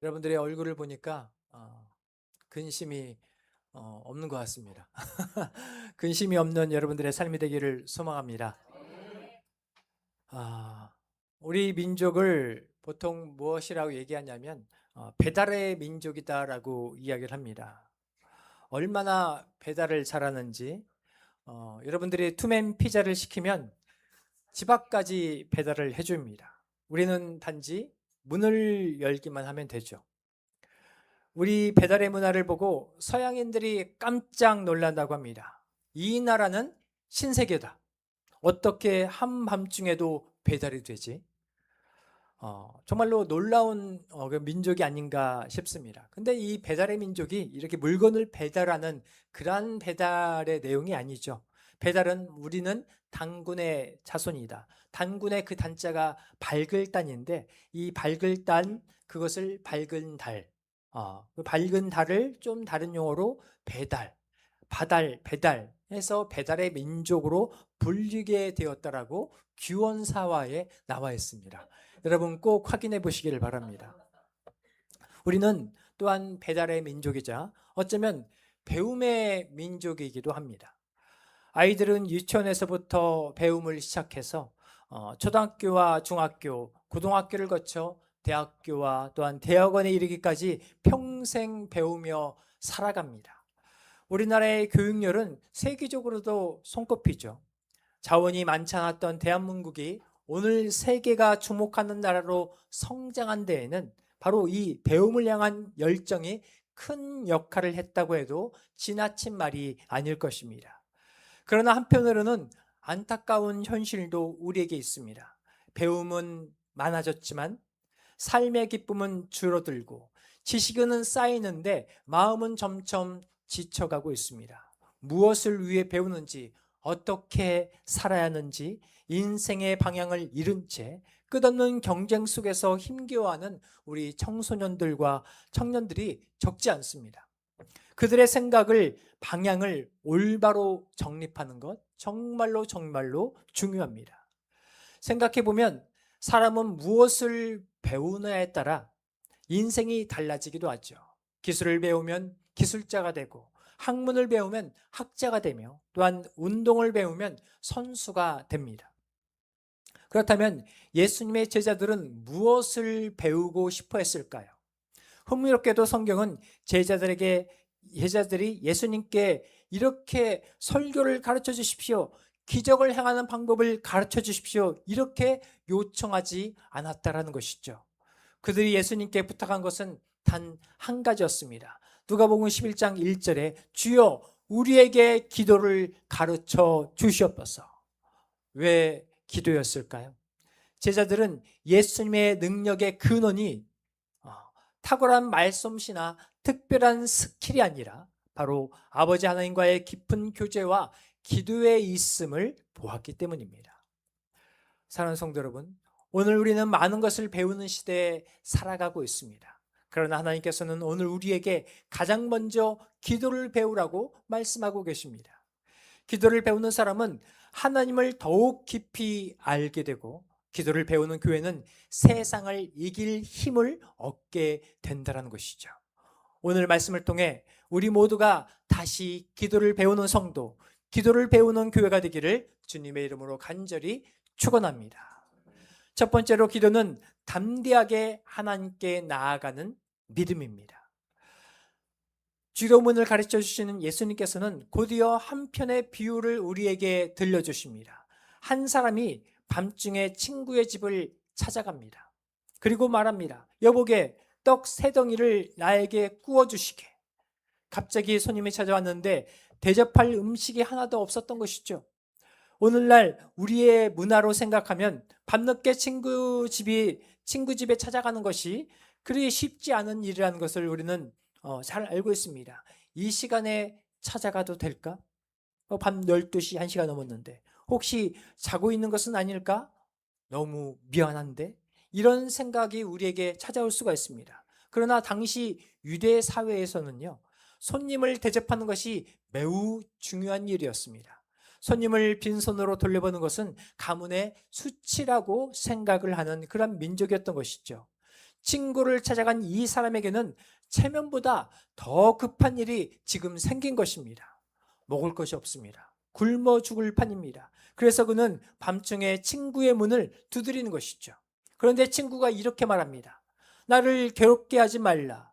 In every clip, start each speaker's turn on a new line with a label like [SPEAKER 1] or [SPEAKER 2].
[SPEAKER 1] 여러분들의 얼굴을 보니까 근심이 없는 것 같습니다. 근심이 없는 여러분들의 삶이 되기를 소망합니다. 아, 우리 민족을 보통 무엇이라고 얘기하냐면 배달의 민족이다라고 이야기를 합니다. 얼마나 배달을 잘하는지 여러분들이 투맨 피자를 시키면 집 앞까지 배달을 해줍니다. 우리는 단지 문을 열기만 하면 되죠. 우리 배달의 문화를 보고 서양인들이 깜짝 놀란다고 합니다. 이 나라는 신세계다. 어떻게 한밤중에도 배달이 되지? 정말로 놀라운 그 민족이 아닌가 싶습니다. 근데 이 배달의 민족이 이렇게 물건을 배달하는 그러한 배달의 내용이 아니죠. 배달은 우리는 단군의 자손이다. 단군의 그 단자가 밝을단인데 이 밝을단 그것을 밝은 달, 그 밝은 달을 좀 다른 용어로 배달, 바달, 배달 해서 배달의 민족으로 불리게 되었다라고 규원사화에 나와 있습니다. 여러분 꼭 확인해 보시기를 바랍니다. 우리는 또한 배달의 민족이자 어쩌면 배움의 민족이기도 합니다. 아이들은 유치원에서부터 배움을 시작해서 초등학교와 중학교, 고등학교를 거쳐 대학교와 또한 대학원에 이르기까지 평생 배우며 살아갑니다. 우리나라의 교육열은 세계적으로도 손꼽히죠. 자원이 많지 않았던 대한민국이 오늘 세계가 주목하는 나라로 성장한 데에는 바로 이 배움을 향한 열정이 큰 역할을 했다고 해도 지나친 말이 아닐 것입니다. 그러나 한편으로는 안타까운 현실도 우리에게 있습니다. 배움은 많아졌지만 삶의 기쁨은 줄어들고 지식은 쌓이는데 마음은 점점 지쳐가고 있습니다. 무엇을 위해 배우는지, 어떻게 살아야 하는지 인생의 방향을 잃은 채 끝없는 경쟁 속에서 힘겨워하는 우리 청소년들과 청년들이 적지 않습니다. 그들의 생각을, 방향을 올바로 정립하는 것 정말로 중요합니다. 생각해 보면 사람은 무엇을 배우느냐에 따라 인생이 달라지기도 하죠. 기술을 배우면 기술자가 되고 학문을 배우면 학자가 되며 또한 운동을 배우면 선수가 됩니다. 그렇다면 예수님의 제자들은 무엇을 배우고 싶어 했을까요? 흥미롭게도 성경은 제자들이 예수님께 이렇게 설교를 가르쳐 주십시오. 기적을 행하는 방법을 가르쳐 주십시오. 이렇게 요청하지 않았다라는 것이죠. 그들이 예수님께 부탁한 것은 단 한 가지였습니다. 누가복음 11장 1절에 주여 우리에게 기도를 가르쳐 주시옵소서. 왜 기도였을까요? 제자들은 예수님의 능력의 근원이 탁월한 말솜씨나 특별한 스킬이 아니라 바로 아버지 하나님과의 깊은 교제와 기도에 있음을 보았기 때문입니다. 사랑하는 성도 여러분, 오늘 우리는 많은 것을 배우는 시대에 살아가고 있습니다. 그러나 하나님께서는 오늘 우리에게 가장 먼저 기도를 배우라고 말씀하고 계십니다. 기도를 배우는 사람은 하나님을 더욱 깊이 알게 되고 기도를 배우는 교회는 세상을 이길 힘을 얻게 된다는 것이죠. 오늘 말씀을 통해 우리 모두가 다시 기도를 배우는 성도, 기도를 배우는 교회가 되기를 주님의 이름으로 간절히 축원합니다. 첫 번째로 기도는 담대하게 하나님께 나아가는 믿음입니다. 주도문을 가르쳐 주시는 예수님께서는 곧이어 한 편의 비유를 우리에게 들려주십니다. 한 사람이 밤중에 친구의 집을 찾아갑니다. 그리고 말합니다. 여보게 떡 3덩이를 나에게 구워주시게. 갑자기 손님이 찾아왔는데 대접할 음식이 하나도 없었던 것이죠. 오늘날 우리의 문화로 생각하면 밤늦게 친구 집에 찾아가는 것이 그리 쉽지 않은 일이라는 것을 우리는 잘 알고 있습니다. 이 시간에 찾아가도 될까? 밤 12시, 1시가 넘었는데 혹시 자고 있는 것은 아닐까? 너무 미안한데? 이런 생각이 우리에게 찾아올 수가 있습니다. 그러나 당시 유대 사회에서는요, 손님을 대접하는 것이 매우 중요한 일이었습니다. 손님을 빈손으로 돌려보는 것은 가문의 수치라고 생각을 하는 그런 민족이었던 것이죠. 친구를 찾아간 이 사람에게는 체면보다 더 급한 일이 지금 생긴 것입니다. 먹을 것이 없습니다. 굶어 죽을 판입니다. 그래서 그는 밤중에 친구의 문을 두드리는 것이죠. 그런데 친구가 이렇게 말합니다. 나를 괴롭게 하지 말라.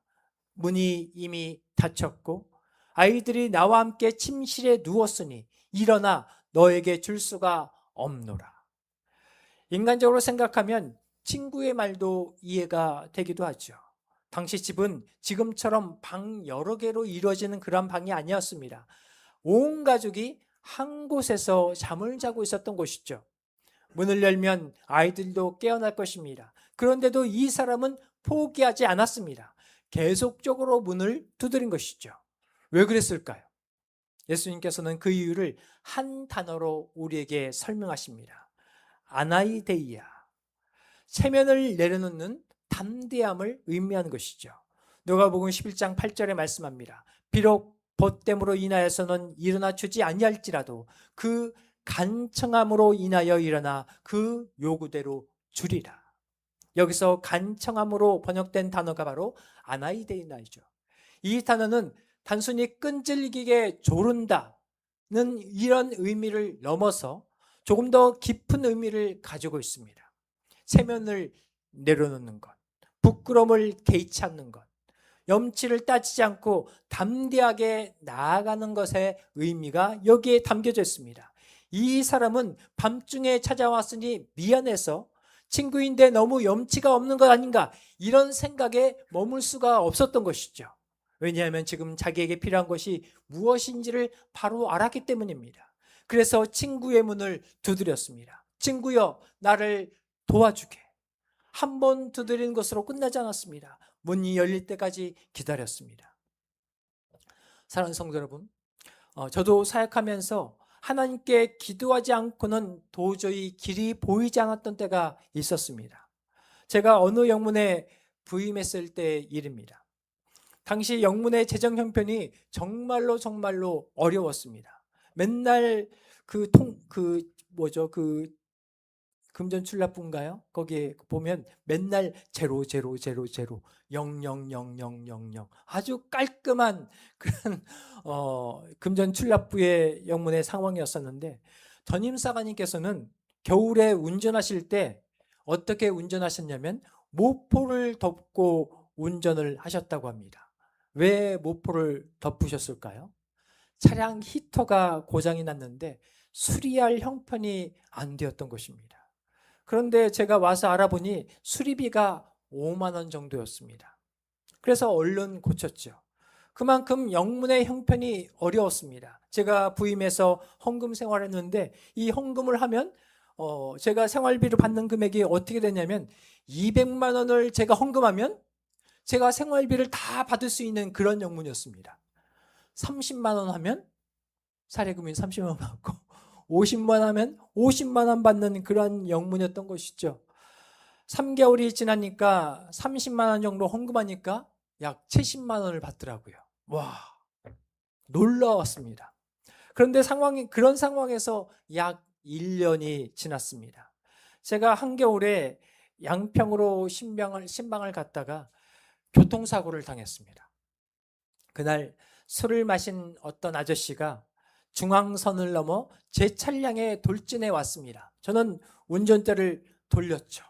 [SPEAKER 1] 문이 이미 닫혔고 아이들이 나와 함께 침실에 누웠으니 일어나 너에게 줄 수가 없노라. 인간적으로 생각하면 친구의 말도 이해가 되기도 하죠. 당시 집은 지금처럼 방 여러 개로 이루어지는 그런 방이 아니었습니다. 온 가족이 한 곳에서 잠을 자고 있었던 곳이죠. 문을 열면 아이들도 깨어날 것입니다. 그런데도 이 사람은 포기하지 않았습니다. 계속적으로 문을 두드린 것이죠. 왜 그랬을까요? 예수님께서는 그 이유를 한 단어로 우리에게 설명하십니다. 아나이데이아, 체면을 내려놓는 담대함을 의미하는 것이죠. 누가복음 11장 8절에 말씀합니다. 비록 벗됨으로 인하여서는 일어나 주지 아니할지라도 그 간청함으로 인하여 일어나 그 요구대로 주리라. 여기서 간청함으로 번역된 단어가 바로 아나이데이나이죠. 이 단어는 단순히 끈질기게 조른다는 이런 의미를 넘어서 조금 더 깊은 의미를 가지고 있습니다. 체면을 내려놓는 것, 부끄러움을 개의치 않는 것, 염치를 따지지 않고 담대하게 나아가는 것의 의미가 여기에 담겨져 있습니다. 이 사람은 밤중에 찾아왔으니 미안해서 친구인데 너무 염치가 없는 것 아닌가, 이런 생각에 머물 수가 없었던 것이죠. 왜냐하면 지금 자기에게 필요한 것이 무엇인지를 바로 알았기 때문입니다. 그래서 친구의 문을 두드렸습니다. 친구여, 나를 도와주게. 한 번 두드리는 것으로 끝나지 않았습니다. 문이 열릴 때까지 기다렸습니다. 사랑하는 성도 여러분, 저도 사역하면서 하나님께 기도하지 않고는 도저히 길이 보이지 않았던 때가 있었습니다. 제가 어느 영문에 부임했을 때 일입니다. 당시 영문의 재정 형편이 정말로 어려웠습니다. 맨날 그 금전출납부인가요? 거기에 보면 맨날 제로 0000000 아주 깔끔한 그런 금전출납부의 영문의 상황이었었는데, 전임사관님께서는 겨울에 운전하실 때 어떻게 운전하셨냐면 모포를 덮고 운전을 하셨다고 합니다. 왜 모포를 덮으셨을까요? 차량 히터가 고장이 났는데 수리할 형편이 안 되었던 것입니다. 그런데 제가 와서 알아보니 수리비가 5만 원 정도였습니다. 그래서 얼른 고쳤죠. 그만큼 영문의 형편이 어려웠습니다. 제가 부임해서 헌금 생활했는데 이 헌금을 하면 제가 생활비를 받는 금액이 어떻게 되냐면 200만 원을 제가 헌금하면 제가 생활비를 다 받을 수 있는 그런 영문이었습니다. 30만 원 하면 사례금이 30만 원 받고 50만 원 하면 50만 원 받는 그런 영문이었던 것이죠. 3개월이 지나니까 30만 원 정도 헌금하니까 약 70만 원을 받더라고요. 와, 놀라웠습니다. 그런데 그런 상황에서 약 1년이 지났습니다. 제가 한겨울에 양평으로 신방을 갔다가 교통사고를 당했습니다. 그날 술을 마신 어떤 아저씨가 중앙선을 넘어 제 차량에 돌진해 왔습니다. 저는 운전대를 돌렸죠.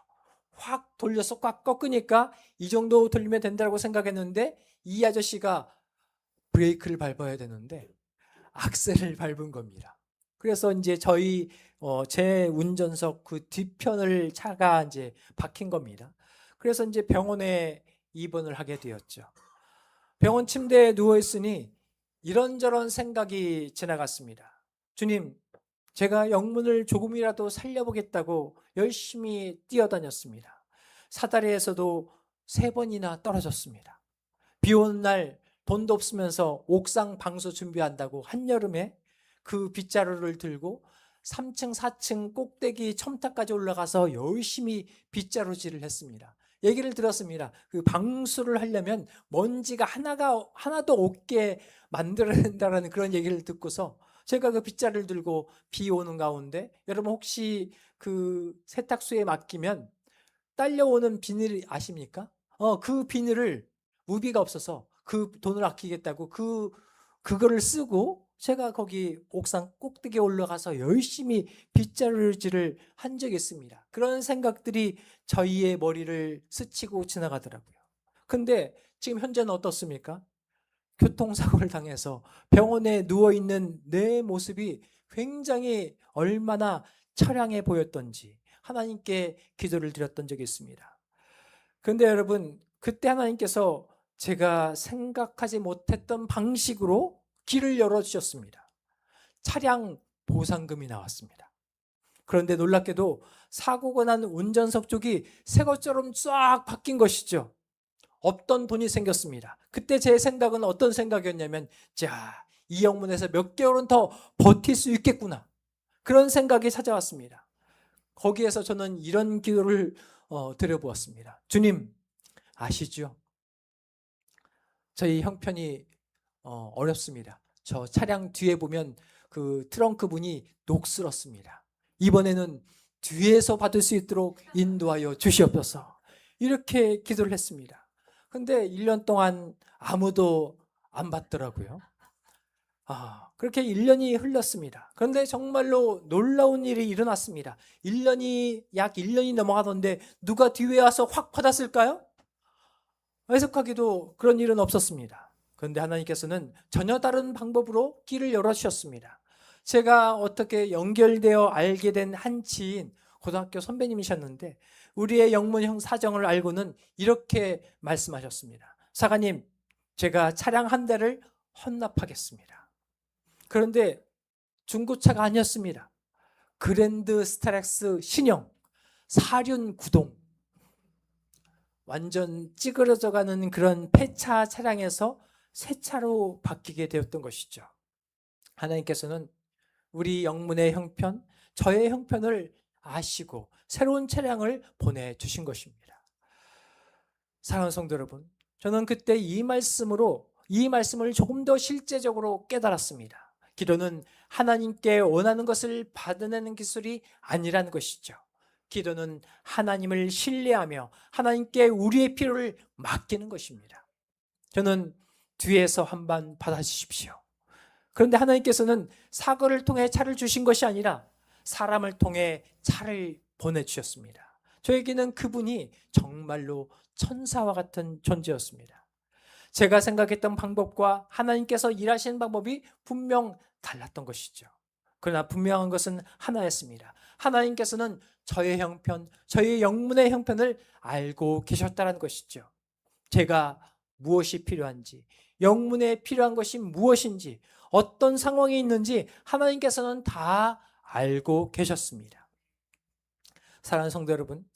[SPEAKER 1] 확 돌려서 꽉 꺾으니까 이 정도 돌리면 된다고 생각했는데 이 아저씨가 브레이크를 밟아야 되는데 악셀을 밟은 겁니다. 그래서 이제 제 운전석 그 뒤편을 차가 이제 박힌 겁니다. 그래서 이제 병원에 입원을 하게 되었죠. 병원 침대에 누워 있으니 이런저런 생각이 지나갔습니다. 주님, 제가 영문을 조금이라도 살려보겠다고 열심히 뛰어다녔습니다. 사다리에서도 3번이나 떨어졌습니다. 비 오는 날 돈도 없으면서 옥상 방수 준비한다고 한여름에 그 빗자루를 들고 3층, 4층 꼭대기 첨탑까지 올라가서 열심히 빗자루질을 했습니다. 얘기를 들었습니다. 그 방수를 하려면 먼지가 하나도 없게 만들어야 된다는 그런 얘기를 듣고서 제가 그 빗자루를 들고 비 오는 가운데, 여러분 혹시 그 세탁소에 맡기면 딸려오는 비닐 아십니까? 그 비닐을 무비가 없어서 그 돈을 아끼겠다고 그거를 쓰고 제가 거기 옥상 꼭대기에 올라가서 열심히 빗자루질을 한 적이 있습니다. 그런 생각들이 저희의 머리를 스치고 지나가더라고요. 근데 지금 현재는 어떻습니까? 교통사고를 당해서 병원에 누워있는 내 모습이 굉장히 얼마나 처량해 보였던지 하나님께 기도를 드렸던 적이 있습니다. 그런데 여러분, 그때 하나님께서 제가 생각하지 못했던 방식으로 길을 열어주셨습니다. 차량 보상금이 나왔습니다. 그런데 놀랍게도 사고가 난 운전석 쪽이 새 것처럼 쫙 바뀐 것이죠. 없던 돈이 생겼습니다. 그때 제 생각은 어떤 생각이었냐면, 자, 이 영문에서 몇 개월은 더 버틸 수 있겠구나. 그런 생각이 찾아왔습니다. 거기에서 저는 이런 기도를 드려보았습니다. 주님, 아시죠? 저희 형편이 어렵습니다. 저 차량 뒤에 보면 그 트렁크 문이 녹슬었습니다. 이번에는 뒤에서 받을 수 있도록 인도하여 주시옵소서. 이렇게 기도를 했습니다. 근데 1년 동안 아무도 안 받더라고요. 그렇게 1년이 흘렀습니다. 그런데 정말로 놀라운 일이 일어났습니다. 약 1년이 넘어가던데 누가 뒤에 와서 확 받았을까요? 해석하기도 그런 일은 없었습니다. 그런데 하나님께서는 전혀 다른 방법으로 길을 열어주셨습니다. 제가 어떻게 연결되어 알게 된 한 지인, 고등학교 선배님이셨는데 우리의 영문형 사정을 알고는 이렇게 말씀하셨습니다. 사관님, 제가 차량 한 대를 헌납하겠습니다. 그런데 중고차가 아니었습니다. 그랜드 스타렉스 신형 4륜 구동, 완전 찌그러져가는 그런 폐차 차량에서 새 차로 바뀌게 되었던 것이죠. 하나님께서는 우리 영문의 형편, 저의 형편을 아시고 새로운 차량을 보내주신 것입니다. 사랑하는 성도 여러분, 저는 그때 이 말씀을 조금 더 실제적으로 깨달았습니다. 기도는 하나님께 원하는 것을 받아내는 기술이 아니라는 것이죠. 기도는 하나님을 신뢰하며 하나님께 우리의 필요를 맡기는 것입니다. 저는 뒤에서 한 번 받아주십시오. 그런데 하나님께서는 사고를 통해 차를 주신 것이 아니라 사람을 통해 차를 보내주셨습니다. 저에게는 그분이 정말로 천사와 같은 존재였습니다. 제가 생각했던 방법과 하나님께서 일하시는 방법이 분명 달랐던 것이죠. 그러나 분명한 것은 하나였습니다. 하나님께서는 저의 형편, 저의 영문의 형편을 알고 계셨다는 것이죠. 제가 무엇이 필요한지, 영문에 필요한 것이 무엇인지, 어떤 상황이 있는지 하나님께서는 다 알고 계셨습니다. 사랑하는 성도 여러분,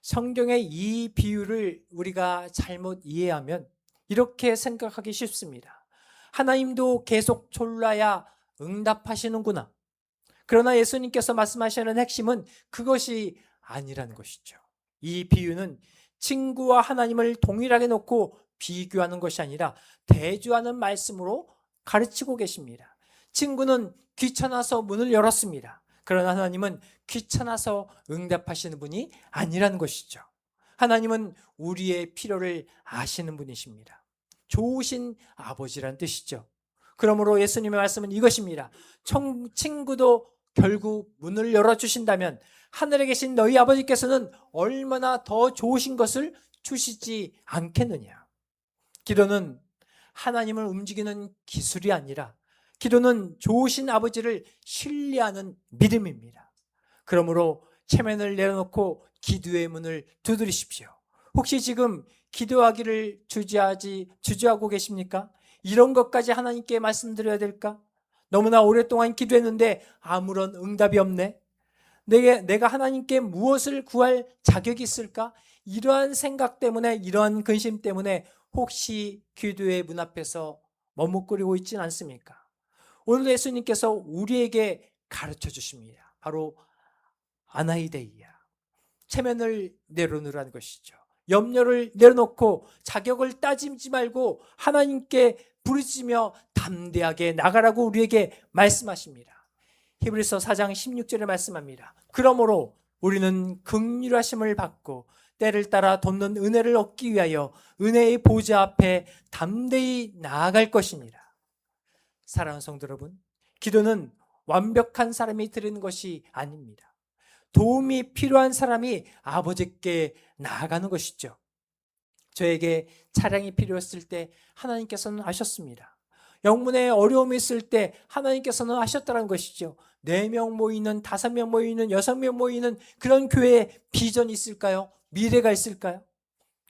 [SPEAKER 1] 성경의 이 비유를 우리가 잘못 이해하면 이렇게 생각하기 쉽습니다. 하나님도 계속 졸라야 응답하시는구나. 그러나 예수님께서 말씀하시는 핵심은 그것이 아니라는 것이죠. 이 비유는 친구와 하나님을 동일하게 놓고 비교하는 것이 아니라 대조하는 말씀으로 가르치고 계십니다. 친구는 귀찮아서 문을 열었습니다. 그러나 하나님은 귀찮아서 응답하시는 분이 아니라는 것이죠. 하나님은 우리의 필요를 아시는 분이십니다. 좋으신 아버지란 뜻이죠. 그러므로 예수님의 말씀은 이것입니다. 친구도 결국 문을 열어주신다면 하늘에 계신 너희 아버지께서는 얼마나 더 좋으신 것을 주시지 않겠느냐. 기도는 하나님을 움직이는 기술이 아니라 기도는 좋으신 아버지를 신뢰하는 믿음입니다. 그러므로 체면을 내려놓고 기도의 문을 두드리십시오. 혹시 지금 기도하기를 주저하고 계십니까? 이런 것까지 하나님께 말씀드려야 될까? 너무나 오랫동안 기도했는데 아무런 응답이 없네. 내가 하나님께 무엇을 구할 자격이 있을까? 이러한 생각 때문에, 이러한 근심 때문에 혹시 기도의 문 앞에서 머뭇거리고 있지는 않습니까? 오늘 예수님께서 우리에게 가르쳐 주십니다. 바로 아나이데이야, 체면을 내려놓으라는 것이죠. 염려를 내려놓고 자격을 따지지 말고 하나님께 부르짖으며 담대하게 나가라고 우리에게 말씀하십니다. 히브리서 4장 16절에 말씀합니다. 그러므로 우리는 긍휼하심을 받고 때를 따라 돕는 은혜를 얻기 위하여 은혜의 보좌 앞에 담대히 나아갈 것입니다. 사랑하는 성도 여러분, 기도는 완벽한 사람이 드리는 것이 아닙니다. 도움이 필요한 사람이 아버지께 나아가는 것이죠. 저에게 차량이 필요했을 때 하나님께서는 아셨습니다. 영문에 어려움이 있을 때 하나님께서는 아셨다는 것이죠. 4명 모이는, 5명 모이는, 6명 모이는 그런 교회에 비전이 있을까요? 미래가 있을까요?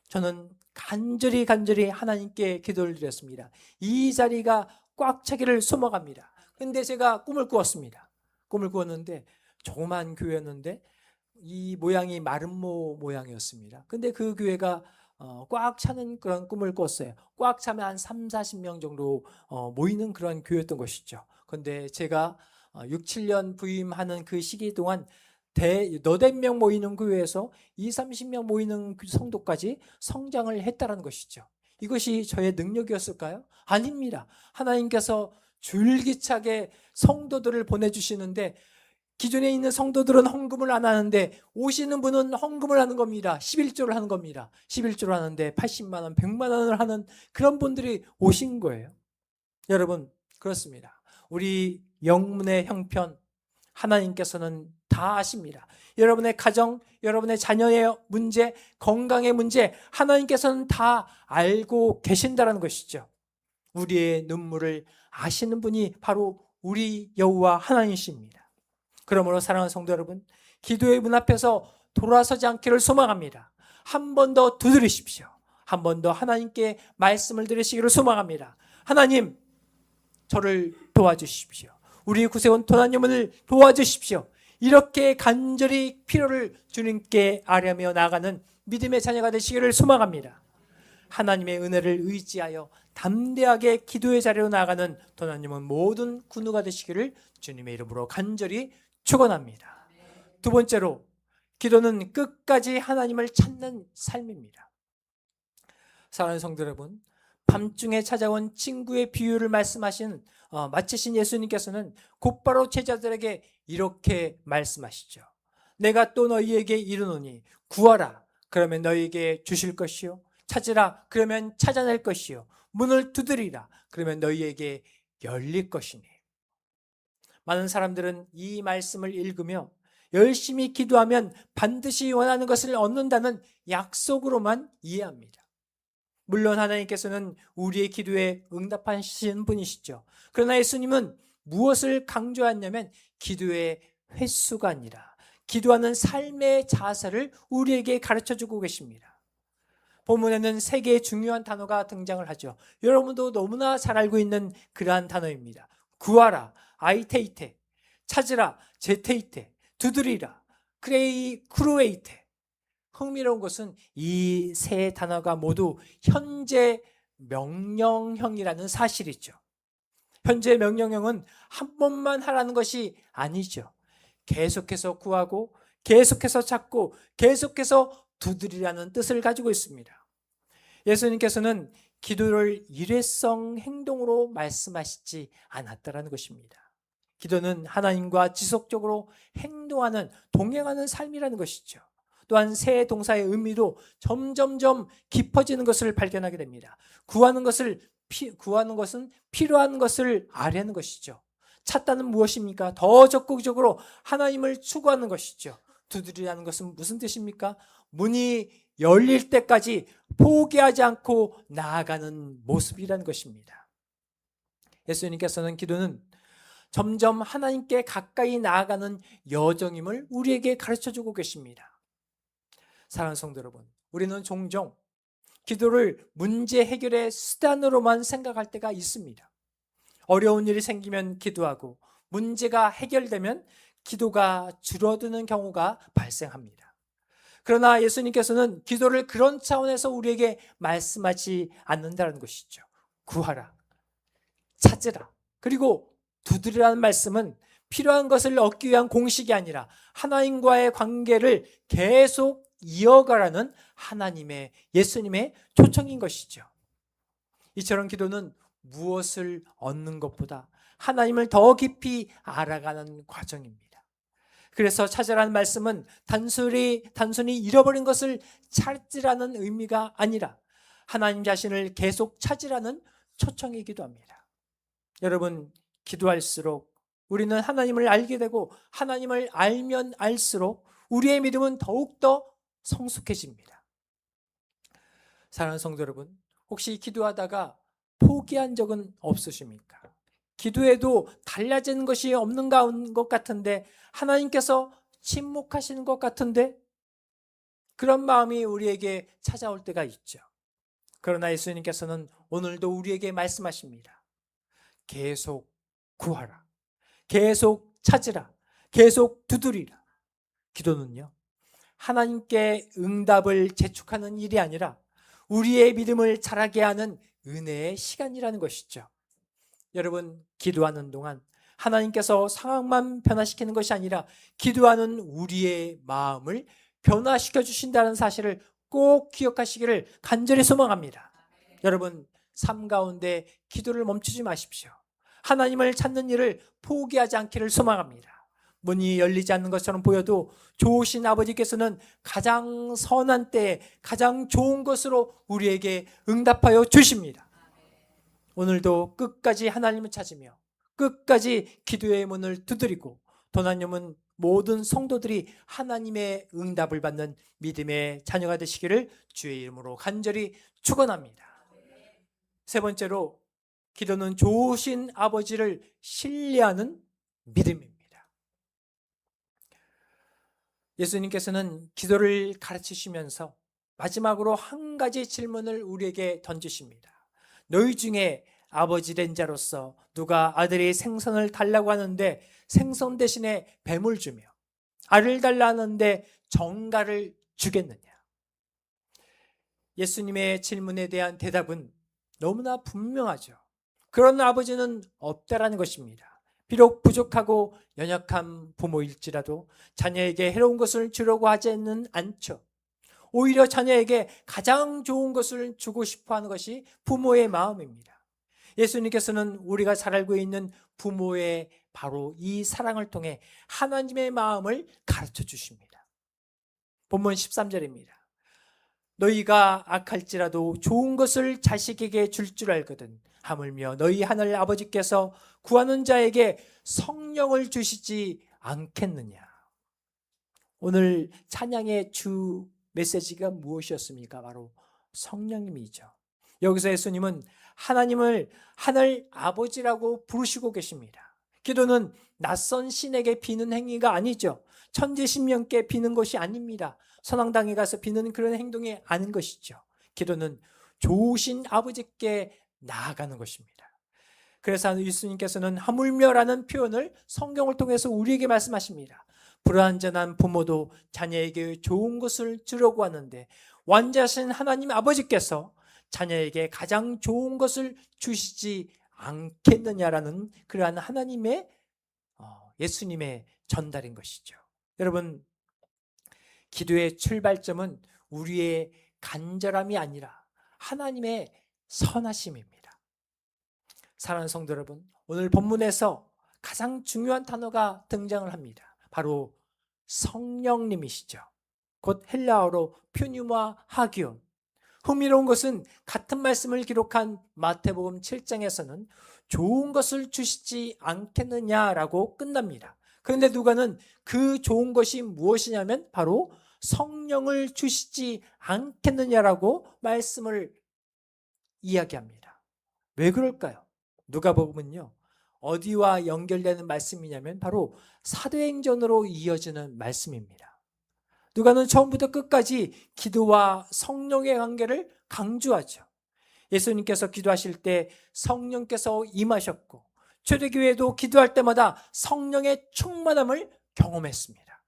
[SPEAKER 1] 저는 간절히 하나님께 기도를 드렸습니다. 이 자리가 꽉 차기를 소망합니다. 근데 제가 꿈을 꾸었습니다. 꿈을 꾸었는데 조그만 교회였는데 이 모양이 마름모 모양이었습니다. 근데 그 교회가 꽉 차는 그런 꿈을 꿨어요. 꽉 차면 한 3, 40명 정도 모이는 그런 교회였던 것이죠. 근데 제가 6, 7년 부임하는 그 시기 동안 너댓 명 모이는 교회에서 20, 30명 모이는 성도까지 성장을 했다는 것이죠. 이것이 저의 능력이었을까요? 아닙니다. 하나님께서 줄기차게 성도들을 보내주시는데 기존에 있는 성도들은 헌금을 안 하는데 오시는 분은 헌금을 하는 겁니다. 11조를 하는 겁니다. 11조를 하는데 80만 원, 100만 원을 하는 그런 분들이 오신 거예요. 여러분, 그렇습니다. 우리 영문의 형편 하나님께서는 다 아십니다. 여러분의 가정, 여러분의 자녀의 문제, 건강의 문제 하나님께서는 다 알고 계신다는 것이죠. 우리의 눈물을 아시는 분이 바로 우리 여호와 하나님이십니다. 그러므로 사랑하는 성도 여러분, 기도의 문 앞에서 돌아서지 않기를 소망합니다. 한 번 더 두드리십시오. 한 번 더 하나님께 말씀을 드리시기를 소망합니다. 하나님, 저를 도와주십시오. 우리 구세군 도나님을 도와주십시오. 이렇게 간절히 필요를 주님께 아뢰며 나아가는 믿음의 자녀가 되시기를 소망합니다. 하나님의 은혜를 의지하여 담대하게 기도의 자리로 나아가는 도나님은 모든 군우가 되시기를 주님의 이름으로 간절히 축원합니다. 두 번째로, 기도는 끝까지 하나님을 찾는 삶입니다. 사랑하는 성도 여러분, 밤중에 찾아온 친구의 비유를 마치신 예수님께서는 곧바로 제자들에게 이렇게 말씀하시죠. 내가 또 너희에게 이르노니 구하라, 그러면 너희에게 주실 것이요, 찾으라, 그러면 찾아낼 것이요, 문을 두드리라, 그러면 너희에게 열릴 것이니. 많은 사람들은 이 말씀을 읽으며 열심히 기도하면 반드시 원하는 것을 얻는다는 약속으로만 이해합니다. 물론 하나님께서는 우리의 기도에 응답하시는 분이시죠. 그러나 예수님은 무엇을 강조하냐면 기도의 횟수가 아니라 기도하는 삶의 자세를 우리에게 가르쳐주고 계십니다. 본문에는 3개의 중요한 단어가 등장을 하죠. 여러분도 너무나 잘 알고 있는 그러한 단어입니다. 구하라, 아이테이테, 찾으라, 제테이테, 두드리라, 크루에이테. 흥미로운 것은 이 3 단어가 모두 현재 명령형이라는 사실이죠. 현재 명령형은 한 번만 하라는 것이 아니죠. 계속해서 구하고 계속해서 찾고 계속해서 두드리라는 뜻을 가지고 있습니다. 예수님께서는 기도를 일회성 행동으로 말씀하시지 않았다는 것입니다. 기도는 하나님과 지속적으로 행동하는, 동행하는 삶이라는 것이죠. 또한 새 동사의 의미도 점점점 깊어지는 것을 발견하게 됩니다. 구하는 것은 필요한 것을 아뢰는 것이죠. 찾다는 무엇입니까? 더 적극적으로 하나님을 추구하는 것이죠. 두드리라는 것은 무슨 뜻입니까? 문이 열릴 때까지 포기하지 않고 나아가는 모습이라는 것입니다. 예수님께서는 기도는 점점 하나님께 가까이 나아가는 여정임을 우리에게 가르쳐주고 계십니다. 사랑하는 성도 여러분, 우리는 종종 기도를 문제 해결의 수단으로만 생각할 때가 있습니다. 어려운 일이 생기면 기도하고 문제가 해결되면 기도가 줄어드는 경우가 발생합니다. 그러나 예수님께서는 기도를 그런 차원에서 우리에게 말씀하지 않는다는 것이죠. 구하라, 찾으라, 그리고 두드리라는 말씀은 필요한 것을 얻기 위한 공식이 아니라 하나님과의 관계를 계속 이어가라는 하나님의, 예수님의 초청인 것이죠. 이처럼 기도는 무엇을 얻는 것보다 하나님을 더 깊이 알아가는 과정입니다. 그래서 찾으라는 말씀은 단순히 잃어버린 것을 찾으라는 의미가 아니라 하나님 자신을 계속 찾으라는 초청이기도 합니다. 여러분, 기도할수록 우리는 하나님을 알게 되고 하나님을 알면 알수록 우리의 믿음은 더욱더 성숙해집니다. 사랑하는 성도 여러분, 혹시 기도하다가 포기한 적은 없으십니까? 기도에도 달라지는 것이 없는 것 같은데, 하나님께서 침묵하시는 것 같은데, 그런 마음이 우리에게 찾아올 때가 있죠. 그러나 예수님께서는 오늘도 우리에게 말씀하십니다. 계속 구하라, 계속 찾으라, 계속 두드리라. 기도는요, 하나님께 응답을 재촉하는 일이 아니라 우리의 믿음을 자라게 하는 은혜의 시간이라는 것이죠. 여러분, 기도하는 동안 하나님께서 상황만 변화시키는 것이 아니라 기도하는 우리의 마음을 변화시켜 주신다는 사실을 꼭 기억하시기를 간절히 소망합니다. 여러분, 삶 가운데 기도를 멈추지 마십시오. 하나님을 찾는 일을 포기하지 않기를 소망합니다. 문이 열리지 않는 것처럼 보여도 좋으신 아버지께서는 가장 선한 때에 가장 좋은 것으로 우리에게 응답하여 주십니다. 오늘도 끝까지 하나님을 찾으며 끝까지 기도의 문을 두드리고 도난님은 모든 성도들이 하나님의 응답을 받는 믿음의 자녀가 되시기를 주의 이름으로 간절히 축원합니다. 세 번째로, 기도는 좋으신 아버지를 신뢰하는 믿음입니다. 예수님께서는 기도를 가르치시면서 마지막으로 한 가지 질문을 우리에게 던지십니다. 너희 중에 아버지 된 자로서 누가 아들이 생선을 달라고 하는데 생선 대신에 뱀을 주며 알을 달라 하는데 정갈을 주겠느냐? 예수님의 질문에 대한 대답은 너무나 분명하죠. 그런 아버지는 없다라는 것입니다. 비록 부족하고 연약한 부모일지라도 자녀에게 해로운 것을 주려고 하지는 않죠. 오히려 자녀에게 가장 좋은 것을 주고 싶어하는 것이 부모의 마음입니다. 예수님께서는 우리가 잘 알고 있는 부모의 바로 이 사랑을 통해 하나님의 마음을 가르쳐 주십니다. 본문 13절입니다. 너희가 악할지라도 좋은 것을 자식에게 줄 줄 알거든 하물며 너희 하늘 아버지께서 구하는 자에게 성령을 주시지 않겠느냐? 오늘 찬양의 주 메시지가 무엇이었습니까? 바로 성령님이죠. 여기서 예수님은 하나님을 하늘 아버지라고 부르시고 계십니다. 기도는 낯선 신에게 비는 행위가 아니죠. 천지신명께 비는 것이 아닙니다. 선왕당에 가서 비는 그런 행동이 아닌 것이죠. 기도는 좋으신 아버지께 나아가는 것입니다. 그래서 예수님께서는 하물며라는 표현을 성경을 통해서 우리에게 말씀하십니다. 불완전한 부모도 자녀에게 좋은 것을 주려고 하는데 완전하신 하나님 아버지께서 자녀에게 가장 좋은 것을 주시지 않겠느냐라는 그러한 하나님의 예수님의 전달인 것이죠. 여러분, 기도의 출발점은 우리의 간절함이 아니라 하나님의 선하심입니다. 사랑하는 성도 여러분, 오늘 본문에서 가장 중요한 단어가 등장을 합니다. 바로 성령님이시죠. 곧 헬라어로 퓨뉴마 하기온. 흥미로운 것은 같은 말씀을 기록한 마태복음 7장에서는 좋은 것을 주시지 않겠느냐라고 끝납니다. 그런데 누가는 그 좋은 것이 무엇이냐면 바로 성령을 주시지 않겠느냐라고 말씀을 이야기합니다. 왜 그럴까요? 누가복음은요, 어디와 연결되는 말씀이냐면 바로 사도행전으로 이어지는 말씀입니다. 누가는 처음부터 끝까지 기도와 성령의 관계를 강조하죠. 예수님께서 기도하실 때 성령께서 임하셨고 초대교회도 기도할 때마다 성령의 충만함을 경험했습니다.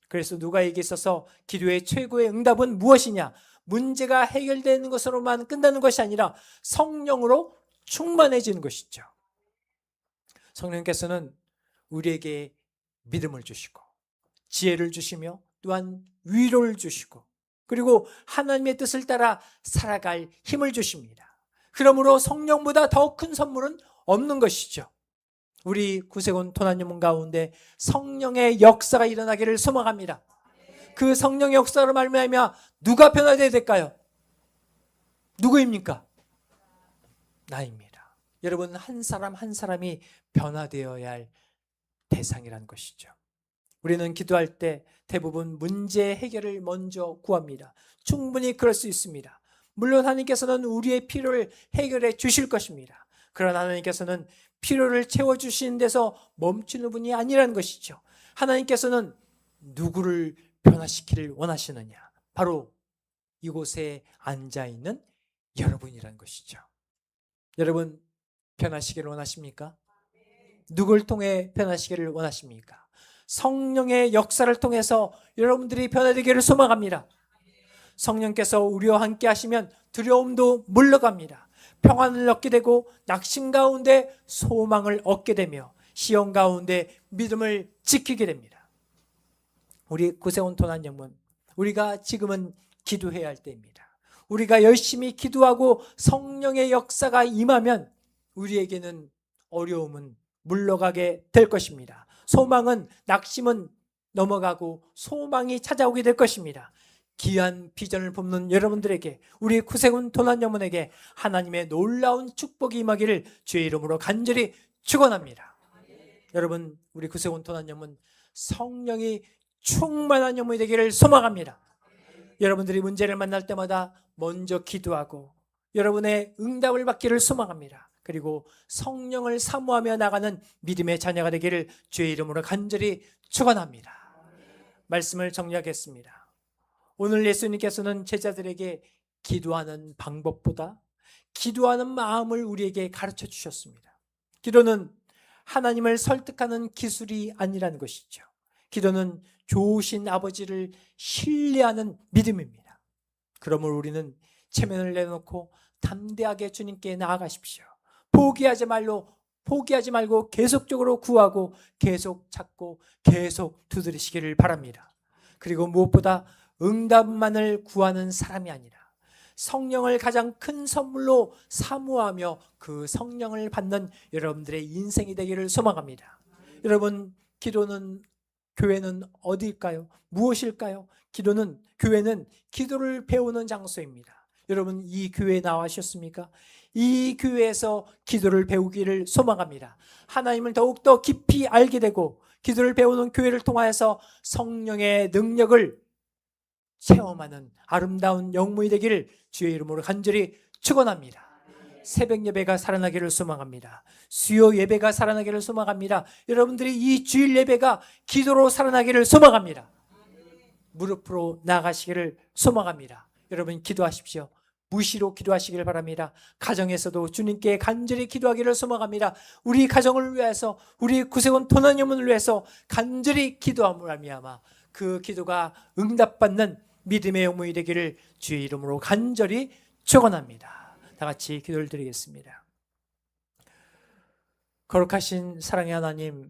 [SPEAKER 1] 그래서 누가에게 있어서 기도의 최고의 응답은 무엇이냐? 문제가 해결되는 것으로만 끝나는 것이 아니라 성령으로 충만해지는 것이죠. 성령께서는 우리에게 믿음을 주시고 지혜를 주시며 또한 위로를 주시고 그리고 하나님의 뜻을 따라 살아갈 힘을 주십니다. 그러므로 성령보다 더 큰 선물은 없는 것이죠. 우리 구세군 도난여문 가운데 성령의 역사가 일어나기를 소망합니다. 그 성령의 역사로 말미암아 누가 변화되어야 될까요? 누구입니까? 나입니다. 여러분, 한 사람 한 사람이 변화되어야 할 대상이라는 것이죠. 우리는 기도할 때 대부분 문제 해결을 먼저 구합니다. 충분히 그럴 수 있습니다. 물론 하나님께서는 우리의 필요를 해결해 주실 것입니다. 그러나 하나님께서는 필요를 채워주시는 데서 멈추는 분이 아니라는 것이죠. 하나님께서는 누구를 변화시키기를 원하시느냐? 바로 이곳에 앉아있는 여러분이라는 것이죠. 여러분, 변화시키기를 원하십니까? 누굴 통해 변화시키기를 원하십니까? 성령의 역사를 통해서 여러분들이 변화되기를 소망합니다. 성령께서 우리와 함께 하시면 두려움도 물러갑니다. 평안을 얻게 되고 낙심 가운데 소망을 얻게 되며 시험 가운데 믿음을 지키게 됩니다. 우리 구세군 도난여문, 우리가 지금은 기도해야 할 때입니다. 우리가 열심히 기도하고 성령의 역사가 임하면 우리에게는 어려움은 물러가게 될 것입니다. 소망은, 낙심은 넘어가고 소망이 찾아오게 될 것입니다. 귀한 비전을 품는 여러분들에게, 우리 구세군 도난여문에게 하나님의 놀라운 축복이 임하기를 주의 이름으로 간절히 축원합니다. 여러분, 우리 구세군 도난여문 성령이 충만한 여문이 되기를 소망합니다. 여러분들이 문제를 만날 때마다 먼저 기도하고 여러분의 응답을 받기를 소망합니다. 그리고 성령을 사모하며 나가는 믿음의 자녀가 되기를 주의 이름으로 간절히 축원합니다. 말씀을 정리하겠습니다. 오늘 예수님께서는 제자들에게 기도하는 방법보다 기도하는 마음을 우리에게 가르쳐 주셨습니다. 기도는 하나님을 설득하는 기술이 아니라는 것이죠. 기도는 좋으신 아버지를 신뢰하는 믿음입니다. 그러므로 우리는 체면을 내놓고 담대하게 주님께 나아가십시오. 포기하지 말고 계속적으로 구하고 계속 찾고 계속 두드리시기를 바랍니다. 그리고 무엇보다 응답만을 구하는 사람이 아니라 성령을 가장 큰 선물로 사모하며 그 성령을 받는 여러분들의 인생이 되기를 소망합니다. 여러분, 기도는, 교회는 어디일까요? 무엇일까요? 교회는 기도를 배우는 장소입니다. 여러분, 이 교회에 나와셨습니까? 이 교회에서 기도를 배우기를 소망합니다. 하나님을 더욱더 깊이 알게 되고 기도를 배우는 교회를 통하여서 성령의 능력을 체험하는 아름다운 영문이 되기를 주의 이름으로 간절히 축원합니다. 새벽 예배가 살아나기를 소망합니다. 수요 예배가 살아나기를 소망합니다. 여러분들이 이 주일 예배가 기도로 살아나기를 소망합니다. 무릎으로 나가시기를 소망합니다. 여러분, 기도하십시오. 무시로 기도하시기를 바랍니다. 가정에서도 주님께 간절히 기도하기를 소망합니다. 우리 가정을 위해서, 우리 구세군 도난여문을 위해서 간절히 기도함을 말미암아 그 기도가 응답받는 믿음의 영문이 되기를 주의 이름으로 간절히 축원합니다. 다 같이 기도를 드리겠습니다. 거룩하신 사랑의 하나님,